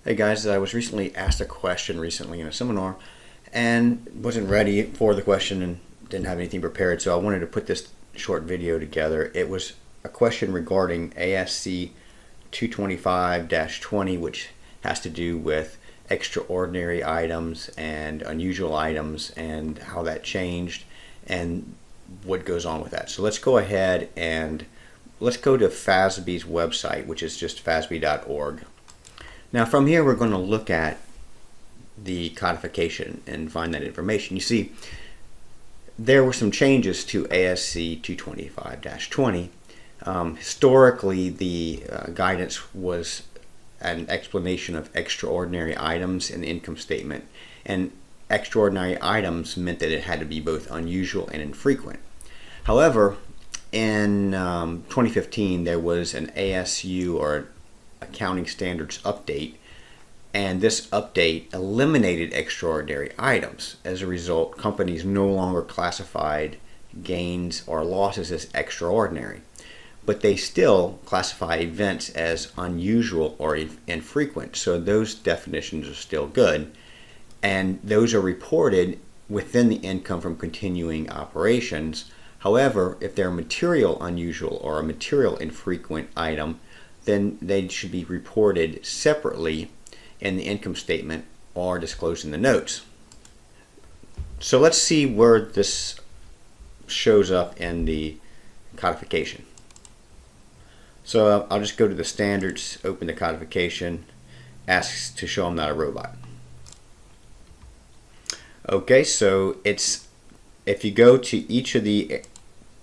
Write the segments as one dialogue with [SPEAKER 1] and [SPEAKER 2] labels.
[SPEAKER 1] Hey guys, I was recently asked a question recently in a seminar and wasn't ready for the question and didn't have anything prepared, so I wanted to put this short video together. It was a question regarding ASC 225-20, which has to do with extraordinary items and unusual items and how that changed and what goes on with that. So let's go ahead and let's go to FASB's website, which is just fasb.org. Now from here we're going to look at the codification and find that information. You see, there were some changes to ASC 225-20. Historically, the guidance was an explanation of extraordinary items in the income statement, and extraordinary items meant that it had to be both unusual and infrequent. However, in 2015 there was an ASU, or Accounting Standards update, and this update eliminated extraordinary items. As a result, companies no longer classified gains or losses as extraordinary, but they still classify events as unusual or infrequent. So those definitions are still good, and those are reported within the income from continuing operations. However, if they're a material unusual or a material infrequent item, then they should be reported separately in the income statement or disclosed in the notes. So let's see where this shows up in the codification. So I'll just go to the standards, open the codification, asks to show I'm not a robot. Okay, so if you go to each of the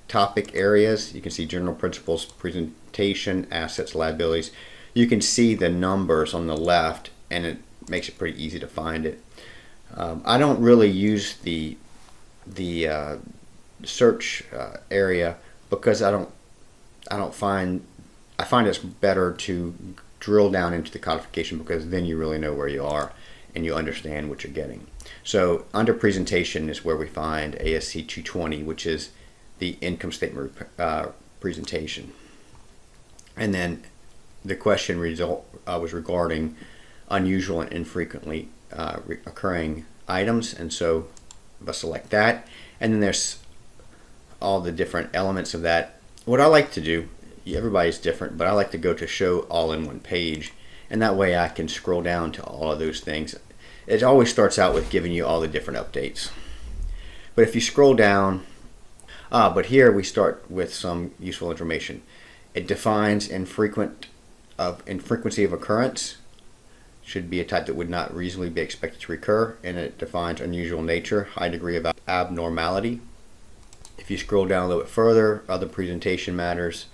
[SPEAKER 1] topic areas, you can see general principles, presentation, assets, liabilities. You can see the numbers on the left, and it makes it pretty easy to find it. I don't really use the search area because I find it's better to drill down into the codification, because then you really know where you are and you understand what you're getting. So under presentation is where we find ASC 220, which is the income statement presentation. And then the question was regarding unusual and infrequently occurring items, and so I'll select that. And then there's all the different elements of that. What I like to do, everybody's different, but I like to go to show all in one page, and that way I can scroll down to all of those things. It always starts out with giving you all the different updates, but if you scroll down, but here we start with some useful information. It defines infrequency of occurrence, should be a type that would not reasonably be expected to recur, and it defines unusual nature, high degree of abnormality. If you scroll down a little bit further, other presentation matters.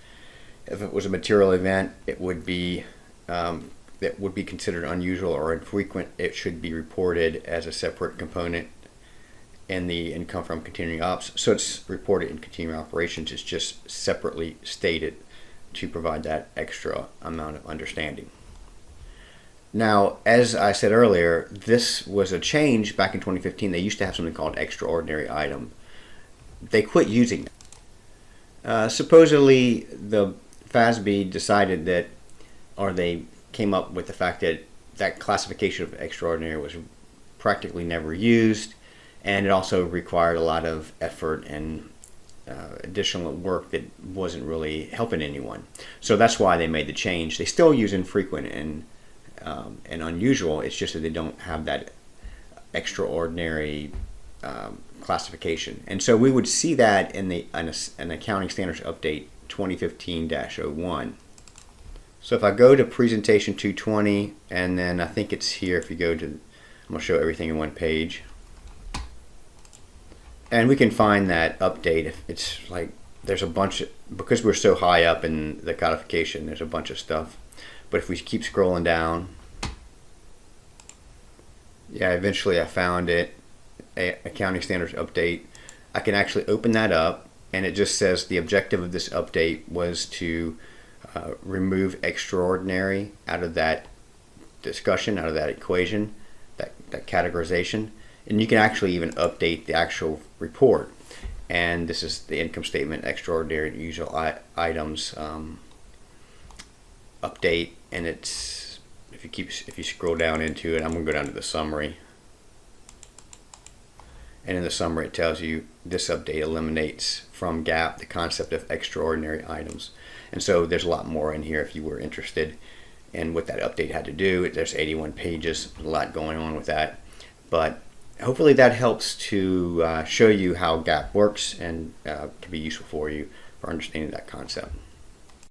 [SPEAKER 1] If it was a material event, it would be considered unusual or infrequent. It should be reported as a separate component in the income from continuing ops. So it's reported in continuing operations. It's just separately stated to provide that extra amount of understanding. Now, as I said earlier, this was a change back in 2015. They used to have something called extraordinary item. They quit using that. Supposedly, the FASB decided that, or they came up with the fact that that classification of extraordinary was practically never used, and it also required a lot of effort and additional work that wasn't really helping anyone. So that's why they made the change. They still use infrequent and unusual. It's just that they don't have that extraordinary classification. And so we would see that in an Accounting Standards Update 2015-01. So if I go to Presentation 220, and then I think it's here, if you go to, I'm going to show everything in one page. And we can find that update. It's like there's a bunch of, because we're so high up in the codification, there's a bunch of stuff. But if we keep scrolling down, yeah, eventually I found it, Accounting Standards Update. I can actually open that up, and it just says the objective of this update was to remove extraordinary out of that discussion, out of that equation, that categorization. And you can actually even update the actual report. And this is the income statement, extraordinary and usual items update. And it's, if if you scroll down into it, I'm going to go down to the summary. And in the summary it tells you this update eliminates from GAAP the concept of extraordinary items. And so there's a lot more in here if you were interested in what that update had to do. There's 81 pages, a lot going on with that. But hopefully that helps to show you how GAAP works and can be useful for you for understanding that concept.